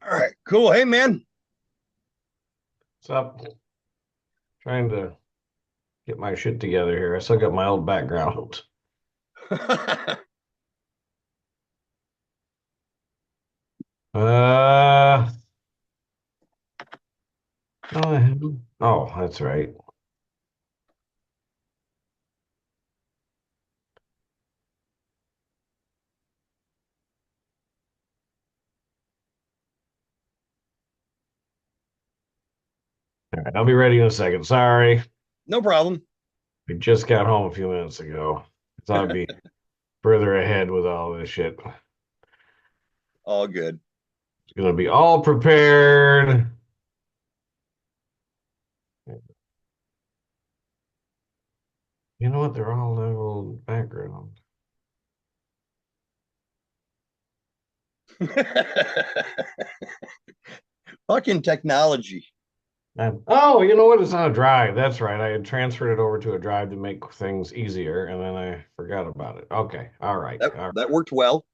All right, cool. Hey, man. What's up? Trying to get my shit together here. I still got my old background. Uh, no, I haven't. Oh, that's right. All right, I'll be ready in a second. Sorry, No problem. I just got home a few minutes ago. Thought I'd be further ahead with all this shit. All good. It's gonna be all prepared. You know what? They're all leveled background. Fucking technology. Oh, you know what? It's on a drive. That's right. I had transferred it over to a drive to make things easier, and then I forgot about it. Okay. All right. That All right. that worked well.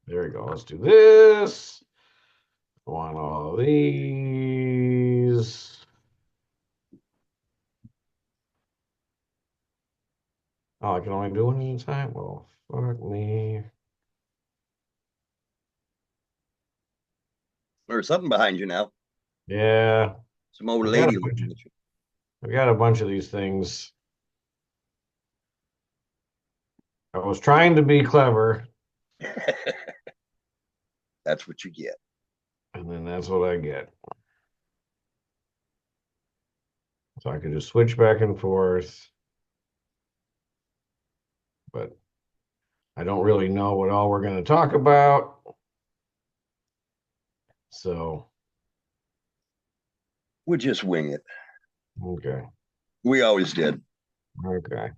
There we go. Let's do this. Want all of these. Oh, I can only do one at a time. Well, fuck me. There's something behind you now. Yeah, Some old I've got a lady bunch. looking at I've got a bunch of these things. I was trying to be clever, you. That's what you get. and then that's what I get. So I could just switch back and forth, but I don't really know what all we're going to talk about. So, We'll just wing it. okay, We always did. okay.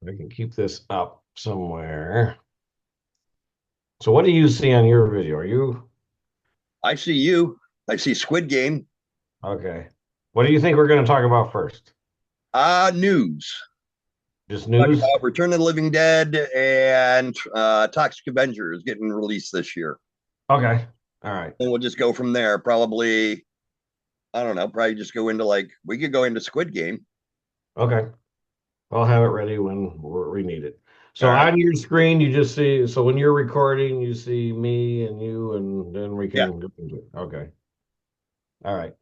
I can keep this up somewhere. So, what do you see on your video? Are you I see you. I see Squid Game. okay? What do you think we're going to talk about first? News. Just Talk news? about Return of the Living Dead and Toxic Avenger is getting released this year. Okay. All right. And we'll just go from there. Probably, I don't know, probably just go into we could go into Squid Game. Okay. I'll have it ready when we need it. All So right. on your screen, you just see, so when you're recording, you see me and you, and then we Yeah. can go into it. Okay. All right.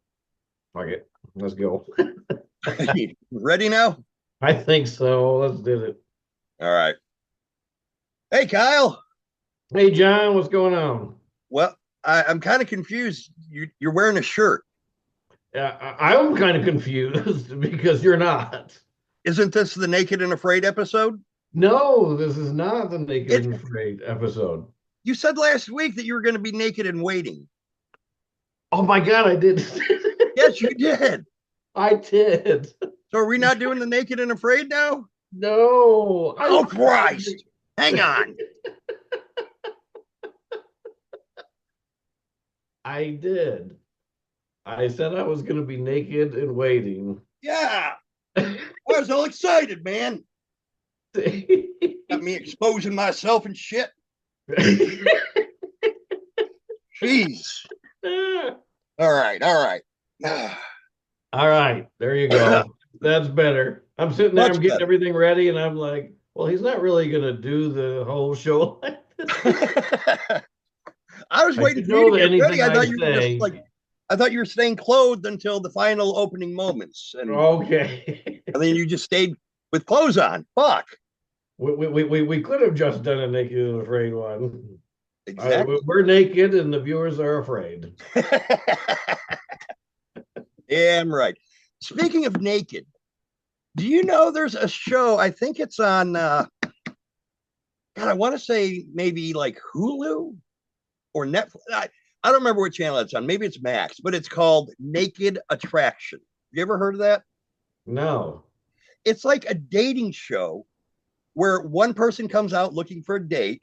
Fuck it. Let's go. Ready now? I think so. Let's do it. All right. Hey, Kyle. Hey, John, what's going on? Well, I'm kind of confused. You're wearing a shirt. I'm kind of confused because you're not. Isn't this the Naked and Afraid episode? No, this is not the Naked It. and Afraid episode. You said last week that you were going to be naked and waiting. Oh my God, I did. Yes, you did. I did. So are we not doing the Naked and Afraid now? No, I Oh, was Christ. Hang on. I did. I said I was going to be naked and waiting. Yeah. I was all excited, man. Got me exposing myself and shit. Jeez. All right. All right. All right, there you go. That's better. I'm sitting there, I'm Much getting better. everything ready, and I'm like, well, he's not really going to do the whole show like this. I was I waiting should for you to know that get ready. anything I I thought you were just say. I thought you were staying clothed until the final opening moments, Okay. and then you just stayed with clothes on. Fuck. We could have just done a naked and afraid one. Exactly. We're naked and the viewers are afraid. Damn right. Speaking of naked, do you know there's a show? I think it's on. God, I want to say maybe like Hulu or Netflix. I don't remember what channel it's on. Maybe it's Max, but it's called Naked Attraction. You ever heard of that? No. It's like a dating show where one person comes out looking for a date,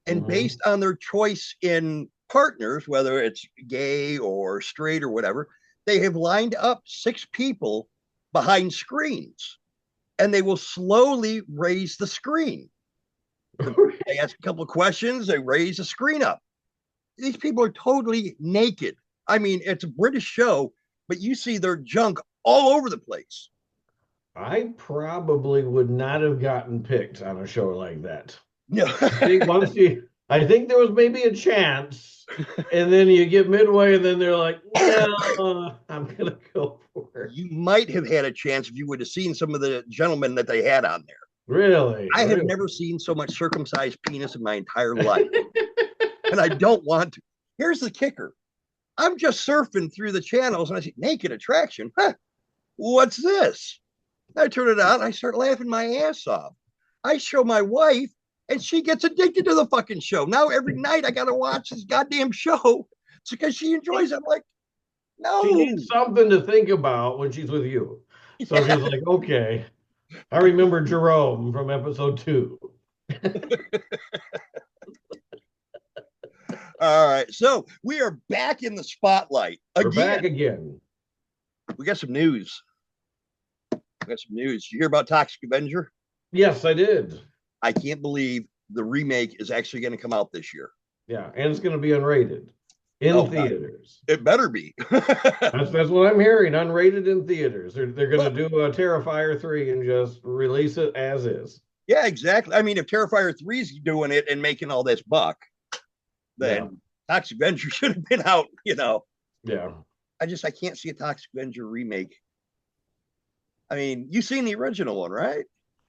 and based Hmm. on their choice in partners, whether it's gay or straight or whatever, they have lined up six people behind screens and they will slowly raise the screen. They ask a couple of questions, they raise a screen up. These people are totally naked. I mean, it's a British show, but you see their junk all over the place. I probably would not have gotten picked on a show like that. No. I think I think there was maybe a chance, and then you get midway, and then they're like, "No, I'm gonna go for it." You might have had a chance if you would have seen some of the gentlemen that they had on there. Really, I have really. never seen so much circumcised penis in my entire life, and I don't want to. Here's the kicker: I'm just surfing through the channels, and I see naked attraction. Huh? What's this? I turn it on. I start laughing my ass off. I show my wife, and she gets addicted to the fucking show. Now every night I got to watch this goddamn show. It's because she enjoys it. I'm like, She no. needs something to think about when she's with you. So Yeah. she's like, "Okay, I remember Jerome from episode 2." All right. So we are back in the spotlight We're back again. again. We got some news. We got some news. Did you hear about Toxic Avenger? Yes, I did. I can't believe the remake is actually going to come out this year. Yeah, and it's going to be unrated in Oh God, theaters. it better be. That's what I'm hearing. Unrated in theaters. They're going Well, to do a Terrifier 3 and just release it as is. yeah, exactly. I mean, if Terrifier 3 is doing it and making all this buck, Yeah, then Toxic Avenger should have been out. yeah. I can't see a Toxic Avenger remake. I mean, you've seen the original one, right?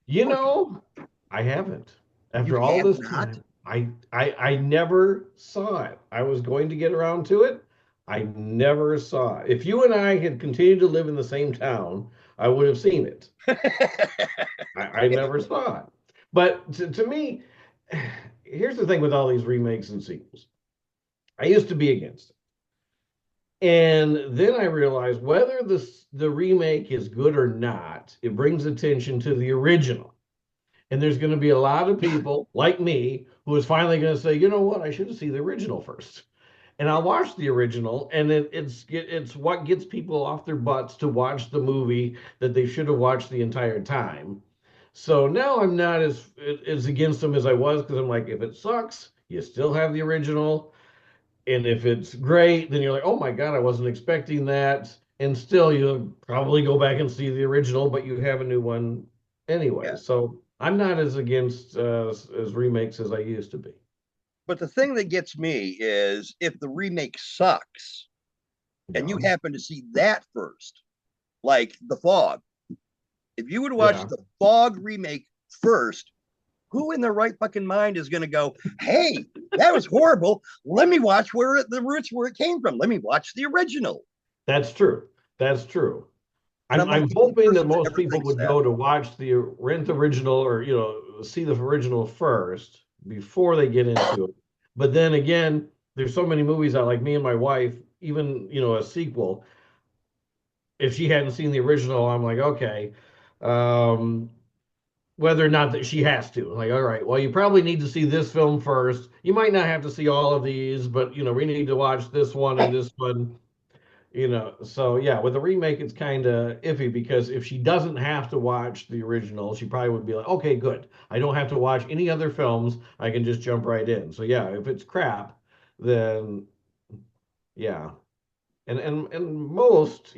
You know, I haven't. You After all have this not. time, I never saw it. I was going to get around to it. I never saw it. If you and I had continued to live in the same town, I would have seen it. I never saw it. But to me, here's the thing with all these remakes and sequels. I used to be against it. And then I realized whether the remake is good or not, it brings attention to the original. And there's going to be a lot of people like me who is finally going to say, you know what, I should have seen the original first. And I'll watch the original, and it's what gets people off their butts to watch the movie that they should have watched the entire time. So now I'm not as against them as I was because I'm like, if it sucks, you still have the original, and if it's great, then you're like, oh my God, I wasn't expecting that. And still, you'll probably go back and see the original, but you have a new one anyway. Yeah. So I'm not as against as remakes as I used to be. But the thing that gets me is if the remake sucks and you Yeah. happen to see that first, like The Fog, if you would watch Yeah. the Fog remake first, who in their right fucking mind is going to go, hey, that was horrible. Let me watch the roots where it came from. Let me watch the original. That's true. That's true. And I'm I'm like I'm the only hoping that person that most ever people thinks would that. go to watch the rent the original or see the original first before they get into it. But then again, there's so many movies out like me and my wife, even a sequel. If she hadn't seen the original, I'm like, okay, um, whether or not that she has to. Like, all right, well, you probably need to see this film first. You might not have to see all of these, but we need to watch this one and this one. So yeah, with the remake, it's kind of iffy because if she doesn't have to watch the original, she probably would be like, okay, good. I don't have to watch any other films. I can just jump right in. So yeah, if it's crap, then yeah. And most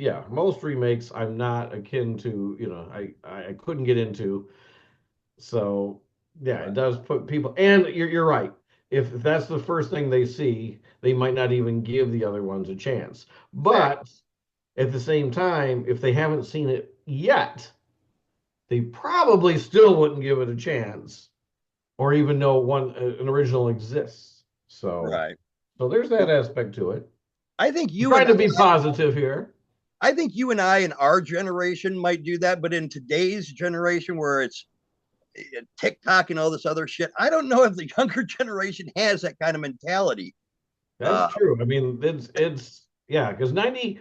remakes I'm not akin to, I couldn't get into. So yeah, it Right. does put people, and you're right. If that's the first thing they see, they might not even give the other ones a chance. Exactly. But at the same time, if they haven't seen it yet, they probably still wouldn't give it a chance or even know an original exists. So, Right. so there's that Well, aspect to it. I think I'm you and trying to be positive here. I in our generation might do that, but in today's generation where it's TikTok and all this other shit, I don't know if the younger generation has that kind of mentality. That's Uh, true. I mean, it's yeah, because 90,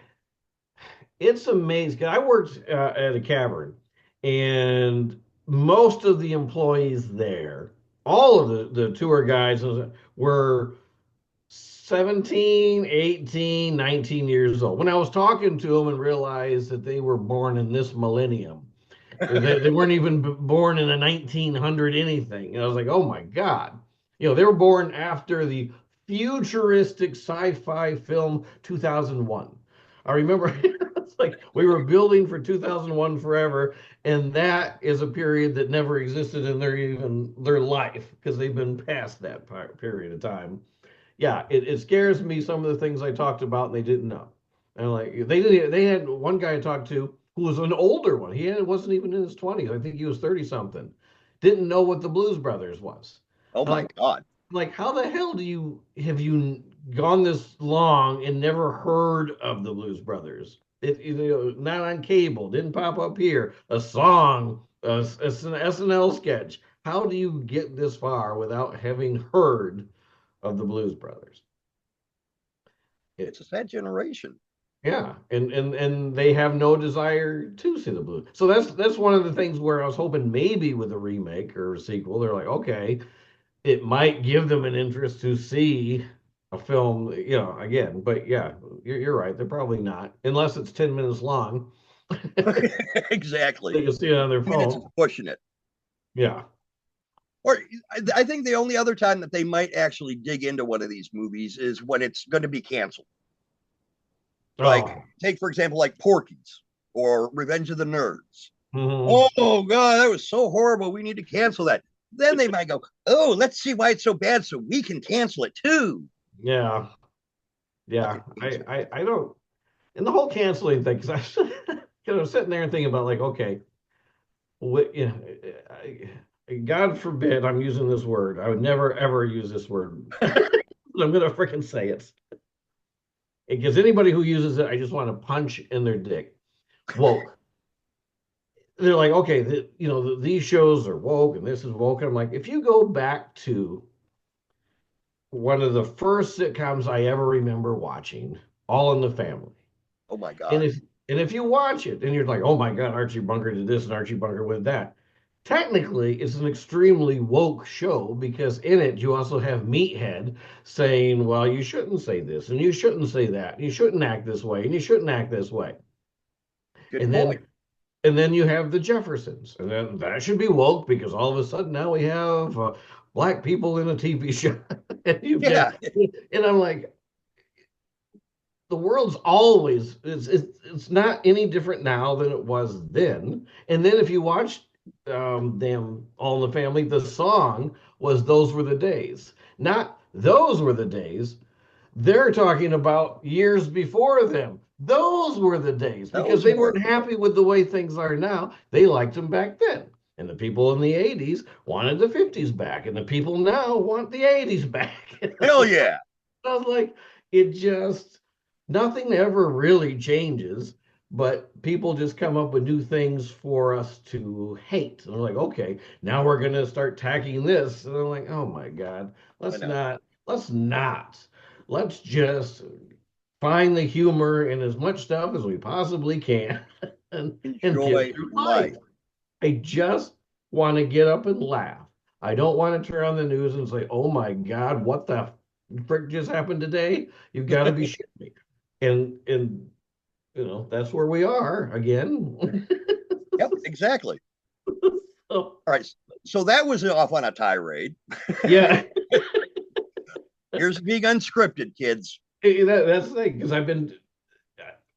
it's amazing. 'Cause I worked at a cavern, and most of the employees there, all of the tour guides were 17, 18, 19 years old. When I was talking to them and realized that they were born in this millennium, They weren't even born in a 1900 anything. And I was like, oh my God. They were born after the futuristic sci-fi film 2001. I remember it's like we were building for 2001 forever, and that is a period that never existed in their life because they've been past that period of time. Yeah, it scares me some of the things I talked about and they didn't know. And like they had one guy I talked to who was an older one. Wasn't even in his 20s. I think he was 30 something. Didn't know what the Blues Brothers was. Oh And my God. like how the hell have you gone this long and never heard of the Blues Brothers? Not on cable, didn't pop up here. A song, an SNL sketch. How do you get this far without having heard of the Blues Brothers? It's It, a sad generation. yeah, and they have no desire to see the Blues. So that's one of the things where I was hoping maybe with a remake or a sequel, they're like, okay, it might give them an interest to see a film, again. But yeah, you're right. They're probably not, unless it's 10 minutes long. Exactly. They can see it on their Minutes is phone. pushing it. Yeah. Or I think the only other time that they might actually dig into one of these movies is when it's going to be canceled. Like, Oh. take for example, like Porky's or Revenge of the Nerds. Hmm. Oh God, that was so horrible. We need to cancel that. Then they might go, oh, let's see why it's so bad, so we can cancel it too. Yeah. Yeah. Fucking agent. I don't. And the whole canceling thing, because I'm sitting there and thinking about like, okay, you know, God forbid I'm using this word. I would never ever use this word. I'm gonna freaking say it because anybody who uses it, I just want to punch in their dick. Woke. They're like, okay, these shows are woke and this is woke. And I'm like, if you go back to one of the first sitcoms I ever remember watching, All in the Family, Oh my and God. if you watch it and you're like, oh my God, Archie Bunker did this and Archie Bunker with that. Technically, it's an extremely woke show because in it you also have Meathead saying, well, you shouldn't say this and you shouldn't say that. And you shouldn't act this way and you shouldn't act this way. Good And point. then you have the Jeffersons, and then that should be woke because all of a sudden now we have black people in a TV show, and you've got, Yeah. and I'm like, the world's always it's not any different now than it was then. And then if you watch them All in the Family, the song was "Those Were the Days," not "Those Were the Days." They're talking about years before them. Those were the days because Those they were. weren't happy with the way things are now. They liked them back then. And the people in the 80s wanted the 50s back, and the people now want the 80s back. Hell yeah. I was like, it just, nothing ever really changes, but people just come up with new things for us to hate. And I'm like, okay, now we're going to start tacking this. And I'm like, oh my God, I let's know. not, let's not. Let's just find the humor in as much stuff as we possibly can and get Enjoy through life. life. I just want to get up and laugh. I don't want to turn on the news and say, "Oh my God, what the frick just happened today?" You've got to be shitting me. And that's where we are again. Yep, exactly. So, All right. So that was off on a tirade. yeah, Here's being unscripted, kids. that's the thing because I've been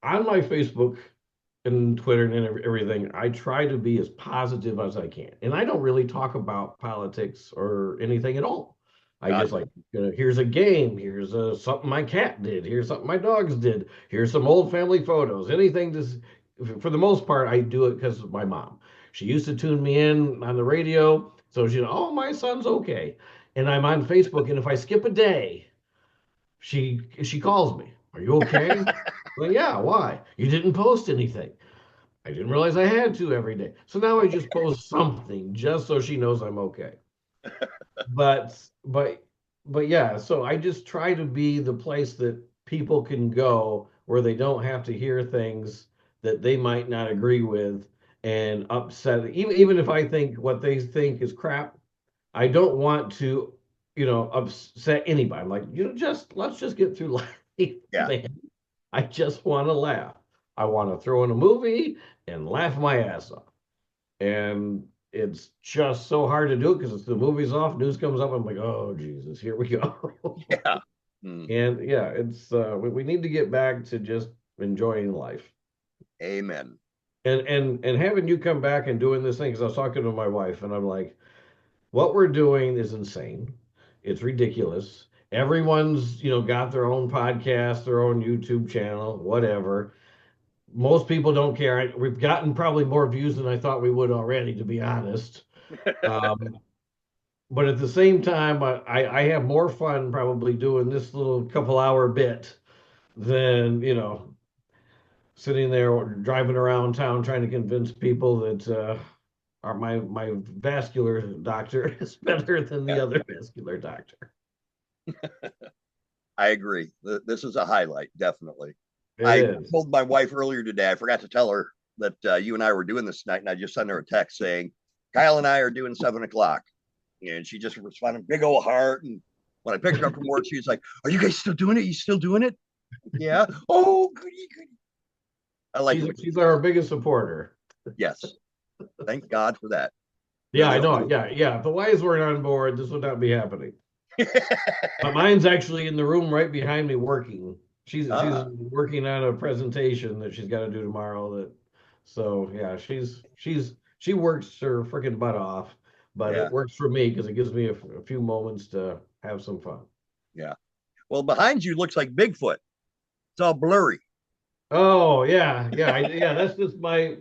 on my Facebook and Twitter and everything. I try to be as positive as I can, and I don't really talk about politics or anything at all. I just Gotcha. like, here's a game, here's something my cat did, here's something my dogs did, here's some old family photos, anything. Just for the most part, I do it because of my mom. She used to tune me in on the radio, so oh, my son's okay, and I'm on Facebook, and if I skip a day, she calls me. Are you okay? Well, yeah. Why? You didn't post anything. I didn't realize I had to every day. So now I just post something just so she knows I'm okay. But but but yeah, so I just try to be the place that people can go where they don't have to hear things that they might not agree with and upset. Even if I think what they think is crap, I don't want to, upset anybody. I'm like, just let's just get through life, Yeah. man. I just want to laugh. I want to throw in a movie and laugh my ass off. and it's just so hard to do it because the movie's off, news comes up. I'm like, oh Jesus, here we go. Yeah. Mm, And yeah, it's we need to get back to just enjoying life. amen. And having you come back and doing this thing, because I was talking to my wife and I'm like, what we're doing is insane. It's ridiculous. Everyone's, got their own podcast, their own YouTube channel, whatever. Most people don't care. We've gotten probably more views than I thought we would already, to be honest. Um, but at the same time, I have more fun probably doing this little couple hour bit than, sitting there or driving around town trying to convince people that my vascular doctor is better than the Yeah, other vascular doctor. I agree. This is a highlight, definitely. It I is. told my wife earlier today, I forgot to tell her that you and I were doing this tonight, and I just sent her a text saying, Kyle and I are doing 7 o'clock. And she just responded, big old heart. And when I picked her up from work, she was like, are you guys still doing it? You still doing it? Yeah. Oh, goody, goody. I like it. She's our biggest supporter. Yes. Thank God for that. They're Yeah, I the know. only. Yeah, yeah. If the wives weren't on board, this would not be happening. But mine's actually in the room right behind me working. She's Ah, working on a presentation that she's got to do tomorrow. So yeah, she works her freaking butt off, but yeah. it works for me because it gives me a few moments to have some fun. Yeah. Well, behind you looks like Bigfoot. It's all blurry. Oh yeah, yeah, yeah. That's just my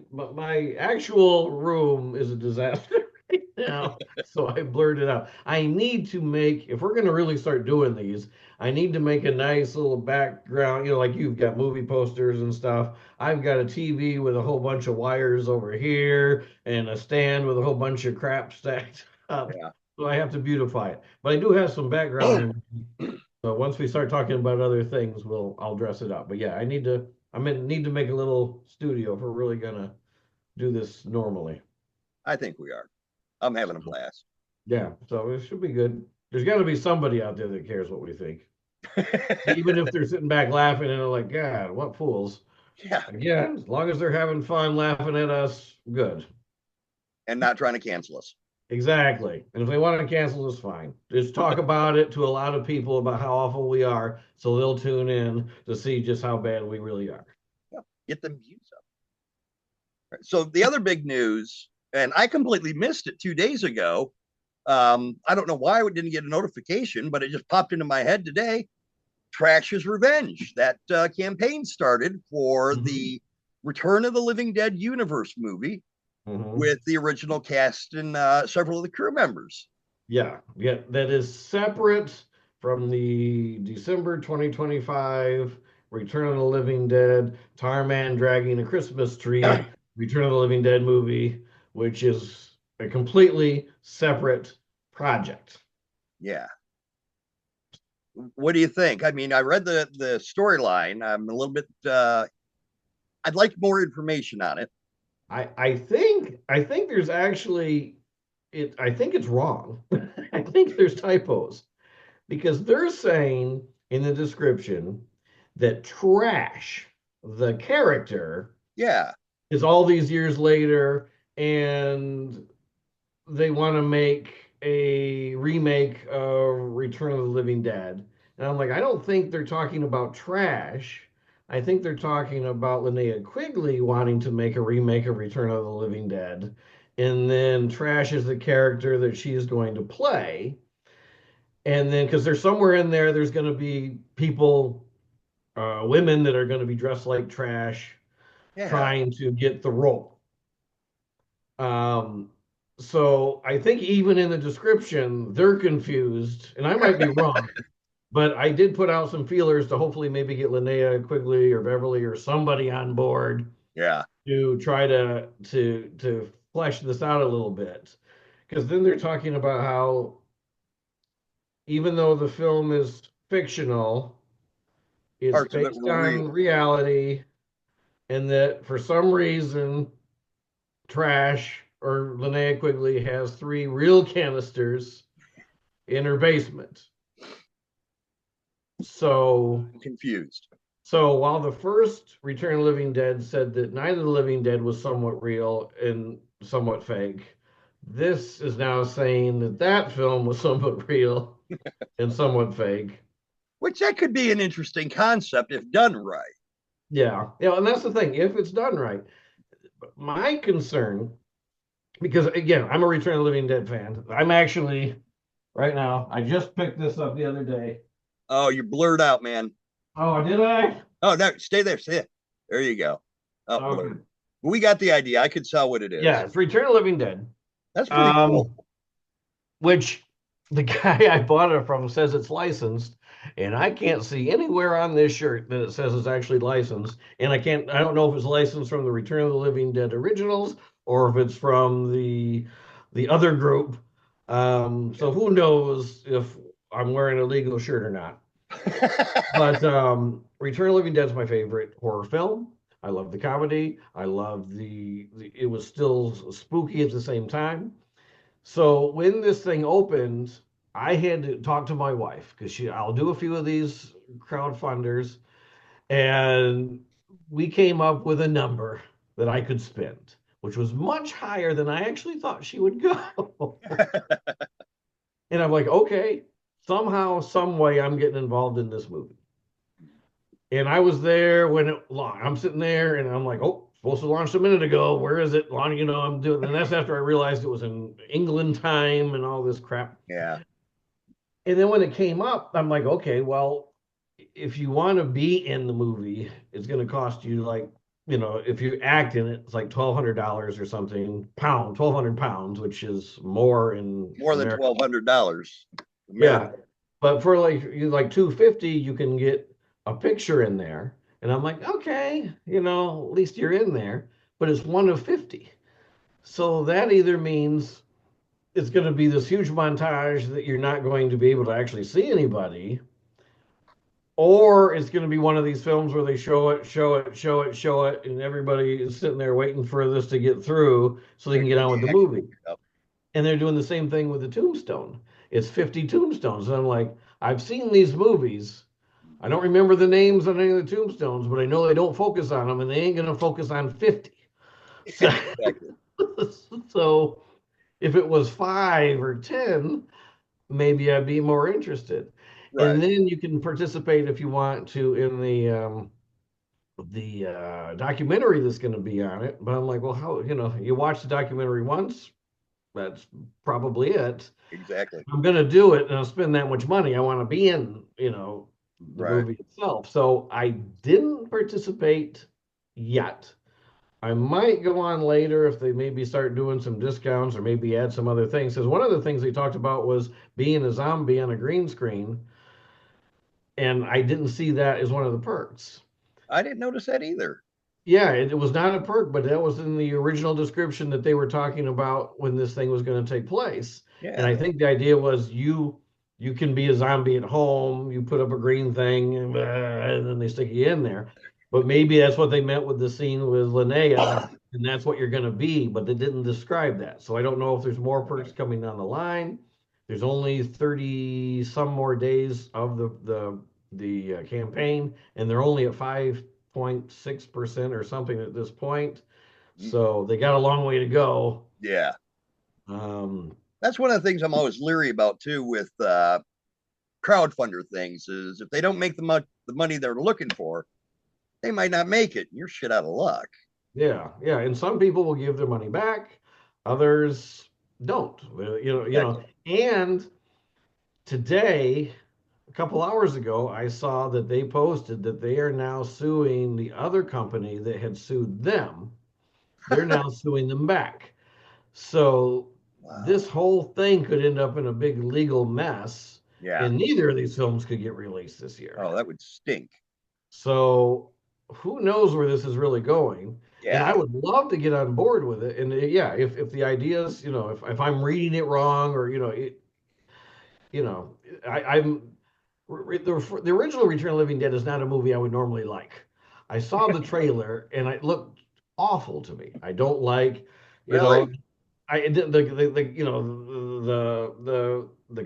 actual room is a disaster right now. So I blurred it out. I need to make if we're gonna really start doing these, I need to make a nice little background. Like you've got movie posters and stuff. I've got a TV with a whole bunch of wires over here and a stand with a whole bunch of crap stacked up. Yeah. So I have to beautify it. But I do have some background in. So once we start talking about other things, I'll dress it up. But yeah, need to make a little studio if we're really gonna do this normally. I think we are. I'm having a blast. Yeah, so it should be good. There's got to be somebody out there that cares what we think, even if they're sitting back laughing and they're like, "God, what fools!" Yeah. Again, as long as they're having fun laughing at us, good. And not trying to cancel us. Exactly. And if they want to cancel, it's fine. Just talk about it to a lot of people about how awful we are, so they'll tune in to see just how bad we really are. Yeah. Get them views up. Right. So the other big news, and I completely missed it 2 days ago. I don't know why I didn't get a notification, but it just popped into my head today. Trash's Revenge. That campaign started for Mhm. the Return of the Living Dead universe movie Mhm. with the original cast and several of the crew members. Yeah, yeah, that is separate from the December 2025 Return of the Living Dead, Tarman dragging a Christmas tree, Return of the Living Dead movie, which is a completely separate project. Yeah. What do you think? I mean, I read the storyline. I'm a little bit. I'd like more information on it. I think there's actually I think it's wrong. I think there's typos because they're saying in the description that Trash, the character, Yeah. is all these years later and they want to make a remake of Return of the Living Dead. And I'm like, I don't think they're talking about Trash. I think they're talking about Linnea Quigley wanting to make a remake of Return of the Living Dead. And then Trash is the character that she is going to play. And then, because there's somewhere in there, there's going to be people, women that are going to be dressed like Trash Yeah. trying to get the role. Um, so I think even in the description, they're confused, and I might be wrong, but I did put out some feelers to hopefully maybe get Linnea Quigley or Beverly or somebody on board Yeah. to try to flesh this out a little bit. Because then they're talking about how even though the film is fictional, it's Parts of it based were on real. reality, and that for some reason Trash or Linnea Quigley has three real canisters in her basement. So I'm confused. So while the first Return of the Living Dead said that Night of the Living Dead was somewhat real and somewhat fake, this is now saying that that film was somewhat real and somewhat fake. Which that could be an interesting concept if done right. Yeah, yeah, and that's the thing. If it's done right, my concern, because again, I'm a Return of the Living Dead fan. I'm actually right now. I just picked this up the other day. Oh, you're blurred out, man. Oh, did I? Oh no, stay there. Stay there. There you go. Oh, Okay. blurred. We got the idea. I could tell what it Yeah, is. it's Return of the Living Dead. That's pretty cool. Um, which the guy I bought it from says it's licensed, and I can't see anywhere on this shirt that it says it's actually licensed. And I don't know if it's licensed from the Return of the Living Dead originals or if it's from the other group. So who knows if I'm wearing a legal shirt or not. But Return of the Living Dead is my favorite horror film. I love the comedy. I love it was still spooky at the same time. So when this thing opened, I had to talk to my wife because I'll do a few of these crowdfunders, and we came up with a number that I could spend, which was much higher than I actually thought she would go. And I'm like, okay, somehow, some way, I'm getting involved in this movie. And I was there when I'm sitting there, and I'm like, oh, supposed to launch a minute ago. Where is it? I'm doing, and that's after I realized it was in England time and all this crap. Yeah. And then when it came up, I'm like, okay, well, if you want to be in the movie, it's going to cost you like, if you act in it, it's like $1,200 or something, 1,200 pounds, which is more in More than America. $1,200 American. Yeah, but for like 250, you can get a picture in there, and I'm like, okay, at least you're in there. But it's one of 50, so that either means it's going to be this huge montage that you're not going to be able to actually see anybody, or it's going to be one of these films where they show it, show it, show it, show it, and everybody is sitting there waiting for this to get through so they There can get can on be with the action. movie. Yep. And they're doing the same thing with the tombstone. It's 50 tombstones. And I'm like, I've seen these movies. I don't remember the names on any of the tombstones, but I know they don't focus on them and they ain't going to focus on 50. So, Exactly. so if it was 5 or 10, maybe I'd be more interested. Right. And then you can participate if you want to in the documentary that's going to be on it. But I'm like, well, how, you watch the documentary once, that's probably it. Exactly. I'm going to do it and I'll spend that much money. I want to be in, the Right. movie itself. So I didn't participate yet. I might go on later if they maybe start doing some discounts or maybe add some other things. Because one of the things they talked about was being a zombie on a green screen, and I didn't see that as one of the perks. I didn't notice that either. Yeah, it was not a perk, but that was in the original description that they were talking about when this thing was going to take place. And Yeah. I think the idea was you can be a zombie at home, you put up a green thing, and then they stick you in there. But maybe that's what they meant with the scene with Linnea, and that's what you're going to be. But they didn't describe that, so I don't know if there's more perks coming down the line. There's only 30 some more days of the campaign, and they're only at 5.6% or something at this point. So they got a long way to go. Yeah. Um, That's one of the things I'm always leery about too with crowdfunder things is if they don't make the money they're looking for, they might not make it. You're shit out of luck. yeah, yeah. And some people will give their money back, others don't. Exactly. And today, a couple hours ago, I saw that they posted that they are now suing the other company that had sued them. They're now suing them back. So Wow. this whole thing could end up in a big legal mess, Yeah. and neither of these films could get released this year. Oh, that would stink. So who knows where this is really going? And Yeah. I would love to get on board with it. And yeah, if the ideas, if I'm reading it wrong or you know, I'm the original Return of the Living Dead is not a movie I would normally like. I saw the trailer and it looked awful to me. I don't like, you know, Really? I did the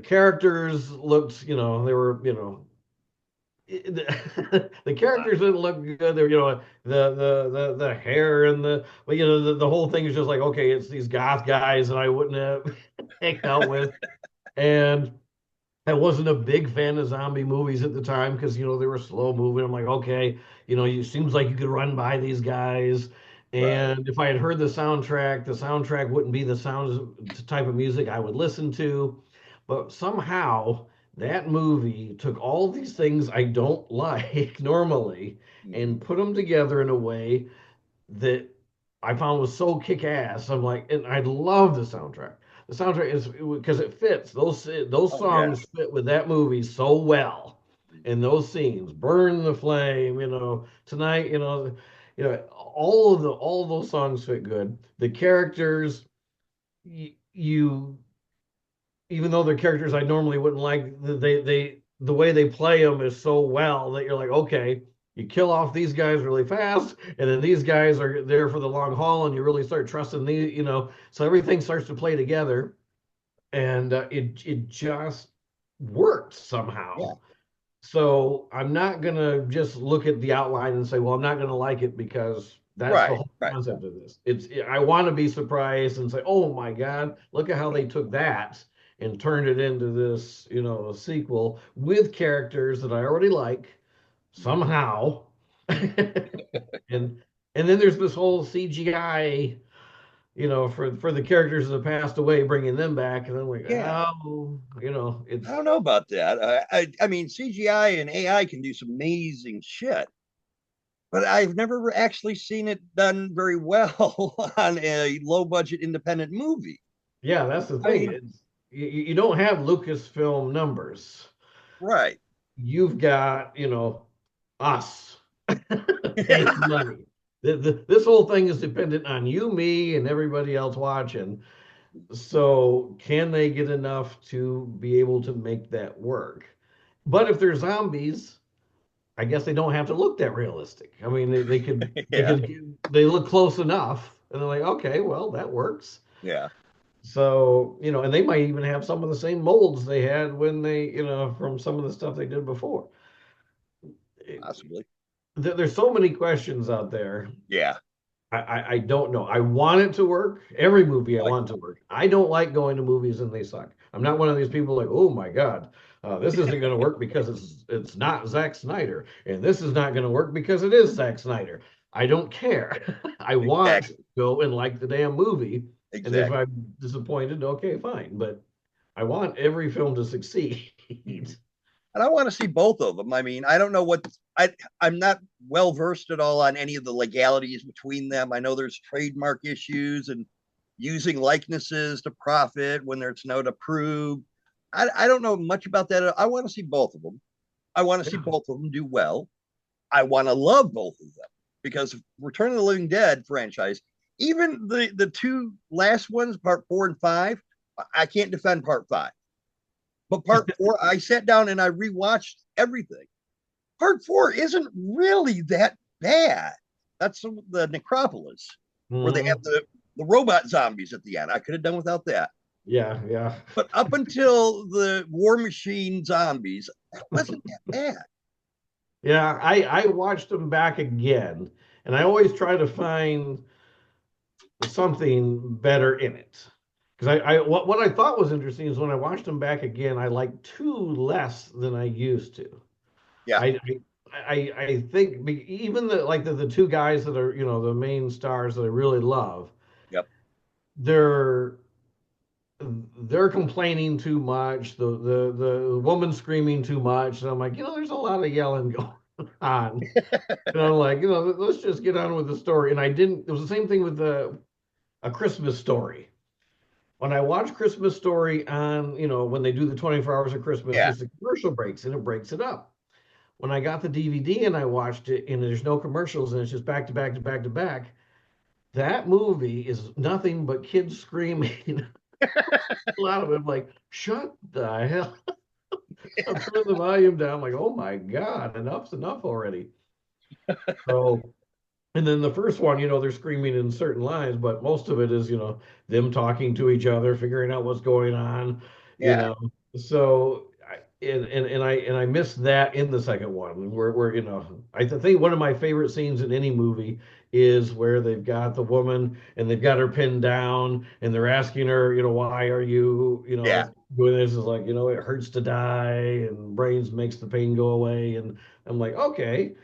characters looked, they were, the characters didn't look good. They're, the hair and but the whole thing is just like, okay, it's these goth guys that I wouldn't have hang out with. And I wasn't a big fan of zombie movies at the time because they were slow moving. I'm like, okay, it seems like you could run by these guys. Right. And if I had heard the soundtrack wouldn't be the type of music I would listen to. But somehow that movie took all these things I don't like normally Mhm. and put them together in a way that I found was so kick ass. I'm like, and I love the soundtrack. The soundtrack is because it fits. Those Oh yeah. songs fit with that movie so well, and those scenes, "Burn the Flame," tonight, all of those songs fit good. The characters, you even though they're characters I normally wouldn't like, the way they play them is so well that you're like, okay, you kill off these guys really fast, and then these guys are there for the long haul, and you really start trusting so everything starts to play together, and it just worked Yeah. somehow. So I'm not gonna just look at the outline and say, well, I'm not gonna like it because that's the Right. whole Right. concept of this. I want to be surprised and say, oh my God, look at how they took that and turned it into this, a sequel with characters that I already like somehow. And and then there's this whole CGI, for the characters that have passed away, bringing them back, and I'm like, Yeah. oh, I it's don't know about that. I mean, CGI and AI can do some amazing shit, but I've never actually seen it done very well on a low budget independent movie. yeah, that's the I thing. mean, You don't have Lucasfilm numbers. right. You've got, us paying money. This whole thing is dependent on you, me, and everybody else watching. So, can they get enough to be able to make that work? But if they're zombies, I guess they don't have to look that realistic. I mean, Yeah. they look close enough, and they're like, okay, well, that works. Yeah. So, and they might even have some of the same molds they had when from some of the stuff they did before. Possibly. There's so many questions out there. Yeah. I don't know. I want it to work. Every movie I Like, want to work. I don't like going to movies and they suck. I'm not one of these people like, oh my God, this isn't going to work because it's not Zack Snyder, and this is not going to work because it is Zack Snyder. I don't care. I want to exactly. go and like the damn movie, and if Exactly. I'm disappointed, okay, fine. But I want every film to succeed. And I want to see both of them. I mean, I don't know what I'm not well versed at all on any of the legalities between them. I know there's trademark issues and using likenesses to profit when there's no to prove. I don't know much about that. I want to see both of them. I want to see Yeah. both of them do well. I want to love both of them because Return of the Living Dead franchise, even the two last ones, part 4 and 5, I can't defend part 5. But part 4, I sat down and I rewatched everything. Part 4 isn't really that bad. That's the Necropolis where they have Mhm. the robot zombies at the end. I could have done without that. Yeah, yeah. But up until the War Machine zombies, that wasn't that bad. Yeah, I watched them back again, and I always try to find something better in it. Because what I thought was interesting is when I watched them back again, I liked two less than I used to. Yeah. I I think even the two guys that are the main stars that I really love, Yep. they're they're complaining too much. The woman screaming too much, and I'm like, there's a lot of yelling going on. And I'm like, let's just get on with the story. And I didn't. It was the same thing with a Christmas Story. When I watch Christmas Story on, when they do the 24 hours of Christmas, Yeah. there's the commercial breaks and it breaks it up. When I got the DVD and I watched it and there's no commercials and it's just back to back to back to back, that movie is nothing but kids screaming. A lot of them like, shut the hell. I'm turning the volume down, like, oh my God, enough's enough already. So and then the first one, they're screaming in certain lines, but most of it is, them talking to each other, figuring out what's going on, you Yeah. know. So I missed that in the second one where I think one of my favorite scenes in any movie is where they've got the woman and they've got her pinned down and they're asking her, why are you, Yeah, doing this? Is like, it hurts to die and brains makes the pain go away. And I'm like, okay,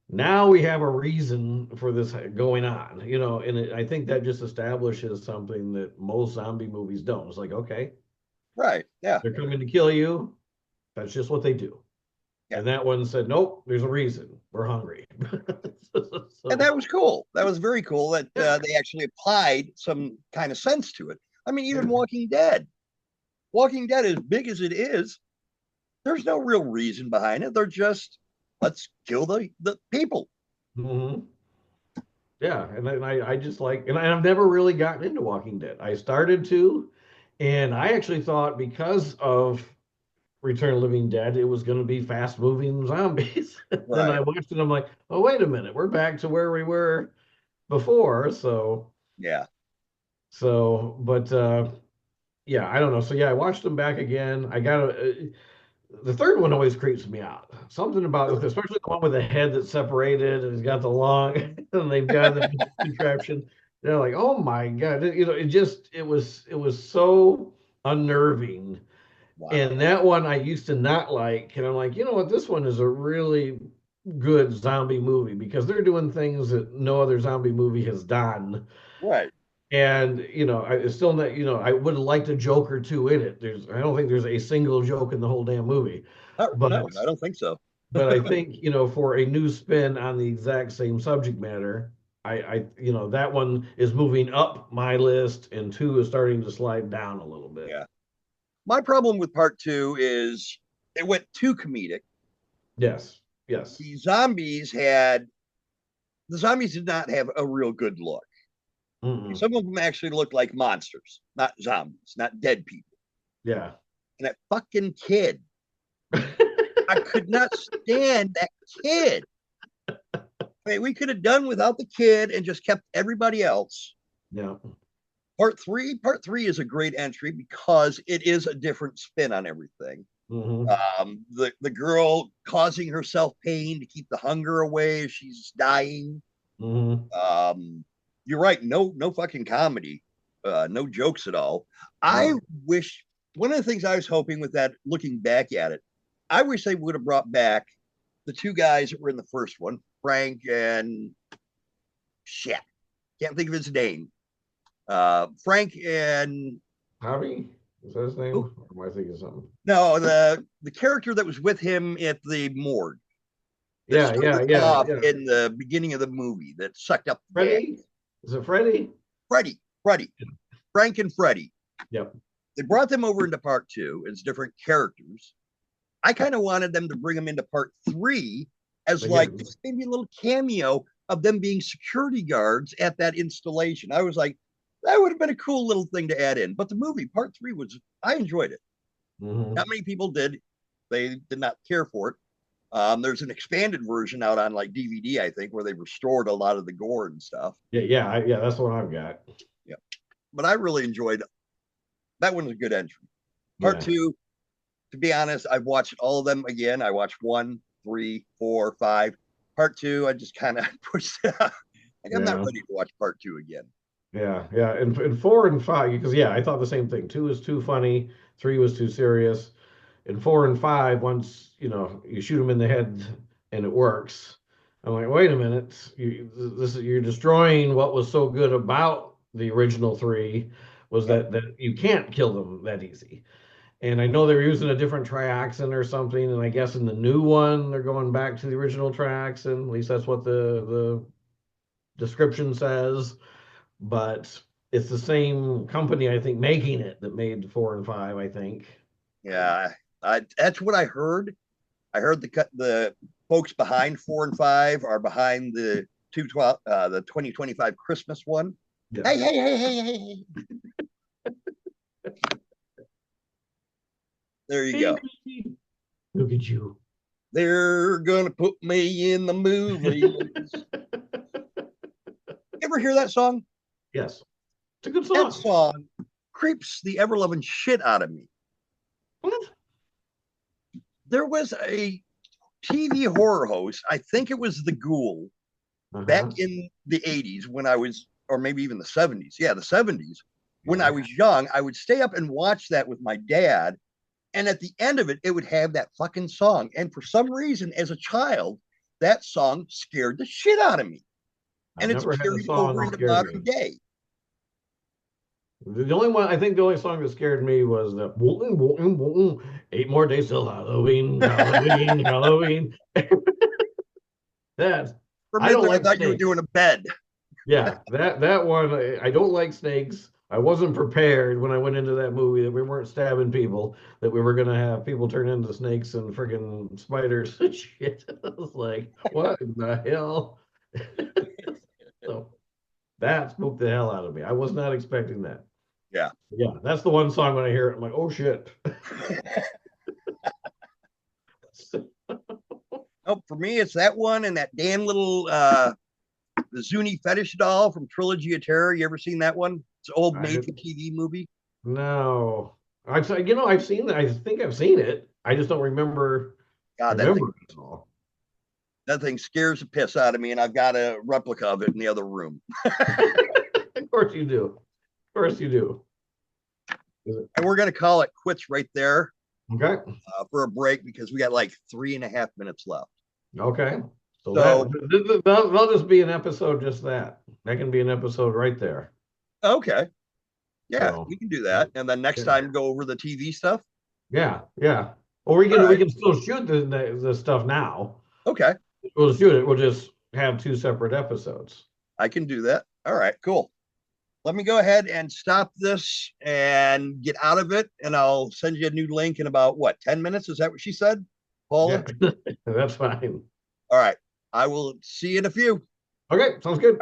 now we have a reason for this going on, and I think that just establishes something that most zombie movies don't. It's like, okay, right. Yeah, they're coming to kill you. That's just what they do. yeah. And that one said, nope, there's a reason. We're hungry. And So, that was cool. That was very cool that yeah, they actually applied some kind of sense to it. I mean, even yeah. Walking Dead. Walking Dead, as big as it is, there's no real reason behind it. They're just let's kill the people. Hmm. Yeah. And I just like, and I've never really gotten into Walking Dead. I started to, and I actually thought because of Return of the Living Dead, it was going to be fast moving zombies. Then I Right. watched it, and I'm like, oh, wait a minute, we're back to where we were before. Yeah. But yeah, I don't know. So yeah, I watched them back again. The third one always creeps me out. Something about, especially the one with the head that's separated and he's got the long, and they've got the contraption. They're like, oh my God. It was so unnerving. Wow. And that one I used to not like. And I'm like, you know what? This one is a really good zombie movie because they're doing things that no other zombie movie has done. Right. And I still not, I would have liked a joke or two in it. I don't think there's a single joke in the whole damn movie. But No, I don't think so. I think, for a new spin on the exact same subject matter, that one is moving up my list and two is starting to slide down a little bit. Yeah. My problem with part two is it went too comedic. Yes. Yes. The zombies did not have a real good look. Mm-mm. Some of them actually looked like monsters, not zombies, not dead people. Yeah. And that fucking kid, I could not stand that kid. I mean, we could have done without the kid and just kept everybody else. Yeah. Part three is a great entry because it is a different spin on everything. Mm-hmm. The girl causing herself pain to keep the hunger away as she's dying. Mm-hmm. Um, you're right. No fucking comedy. No jokes at all. I No. wish one of the things I was hoping with that, looking back at it, I wish they would have brought back the two guys that were in the first one, Frank and shit. Can't think of his name. Frank and Javi? Is that his name? who? Or am I thinking of something? No, the character that was with him at the morgue that Yeah, yeah, started yeah, off yeah. in the beginning of the movie that sucked up the gas. Freddie? Is it Freddie? Freddie, Frank and Freddie. Yep. They brought them over into part two as different characters. I kind of wanted them to bring them into part three as like Again. just maybe a little cameo of them being security guards at that installation. I was like, that would have been a cool little thing to add in. But the movie, part three, I enjoyed it. Mm-hmm. Not many people did. They did not care for it. There's an expanded version out on like DVD, I think, where they restored a lot of the gore and stuff. Yeah, yeah, yeah. That's what I've got. Yeah. But I really enjoyed that one was a good entry. Part Yeah, two, to be honest, I've watched all of them again. I watched 1, 3, 4, 5. Part two, I just kind of pushed it out. Like, I'm not yeah, ready to watch part two again. yeah, yeah. And four and five, because yeah, I thought the same thing. Two was too funny. Three was too serious. And four and five, once you shoot them in the head and it works. I'm like, wait a minute, you're destroying what was so good about the original three was Yep. that you can't kill them that easy. And I know they're using a different triaxin or something, and I guess in the new one they're going back to the original triaxin. At least that's what the description says. But it's the same company, I think, making it that made four and five, I think. Yeah, that's what I heard. I heard the folks behind 4 and 5 are behind the 2025 Christmas one. Hey, Yes. hey, hey, hey, hey, hey. There you Hey, go. baby, look at you. They're gonna put me in the movie. Ever hear that song? Yes, it's a good That song. song creeps the ever loving shit out of me. What? there was a TV horror host. I think it was The Ghoul back Uh-huh. in the 80s when I was, or maybe even the 70s. Yeah, the 70s. When I Yeah. was young, I would stay up and watch that with my dad. And at the end of it, it would have that fucking song. And for some reason, as a child, that song scared the shit out of me. I And it's never had a carried song over that into scared modern me. day. The only one I think the only song that scared me was the "Woo, woo, woo, woo, 8 more days till Halloween, Halloween, Halloween." That For a I don't minute, I like thought you were snakes. doing a bed. Yeah, that one I don't like snakes. I wasn't prepared when I went into that movie that we weren't stabbing people, that we were gonna have people turn into snakes and freaking spiders and shit. I was like, what in the hell? So that spooked the hell out of me. I was not expecting that. Yeah. Yeah, that's the one song when I hear it, I'm like, oh shit. Oh, for me, it's that one and that damn little the Zuni fetish doll from Trilogy of Terror. You ever seen that one? It's an old I made for TV movie. no. I've seen that. I think I've seen it. I just don't God, remember it all. that thing scares the piss out of me, and I've got a replica of it in the other room. Of course you do. Of course you do. Is it- And we're gonna call it quits right there Okay. for a break because we got like 3.5 minutes left. Okay. So So that'll just be an episode, just that. That can be an episode right there. okay, yeah, So we can do that, and then next yeah, time go over the TV stuff. yeah, yeah. Or All we right, can still shoot the stuff now. okay, We'll shoot it. We'll just have two separate episodes. I can do that. All right, cool. Let me go ahead and stop this and get out of it, and I'll send you a new link in about what 10 minutes. Is that what she said, Paula? Yeah, that's fine. All right, I will see you in a few. Okay, sounds good.